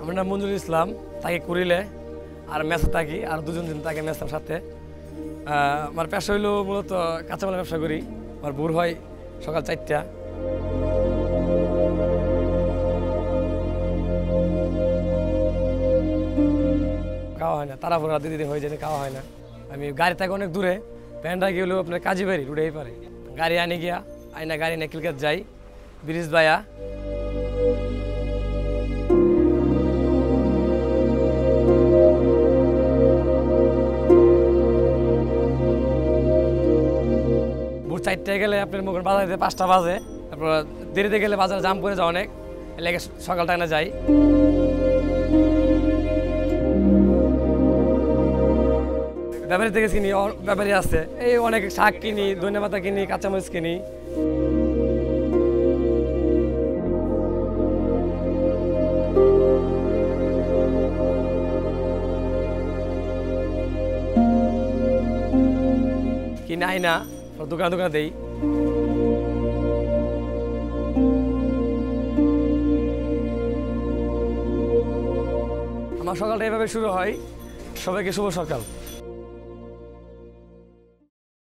আমার নাম মঞ্জুরুল ইসলাম, তাকে কুড়িলে আর মেসে থাকি, আর দুজন দিন থাকে মেসের সাথে। আমার পেশা হইল মূলত কাঁচামালের ব্যবসা করি। আমার ভোর হয় সকাল 4টা। খাওয়া হয় না, তাড়াহুড়া রাতে দিতে হয়ে যায়, খাওয়া হয় না। আমি গাড়ি থাকে অনেক দূরে, প্যান্ডা গেলেও আপনার কাজীবাড়ি রুটেই পারে। গাড়ি আনে গিয়া আইনা গাড়ি নিয়ে ক্রিকেট যাই, ব্রিজ বায়া। ভোর 4টায় গেলে আপনার মুখের বাজার দিতে 5টা বাজে। তারপর দেরিতে গেলে বাজারে জাম করে যায় অনেক, এলাকা সকালটা না যাই। ব্যাপারী থেকে কিনি, ব্যাপারী আছে, এই অনেক শাক কিনি, ধনে পাতা কিনি, কাঁচামরিচ কিনি। কিনে আইনা দোকান দেই। আমার সকালটা এভাবে শুরু হয়। সবাইকে শুভ সকাল।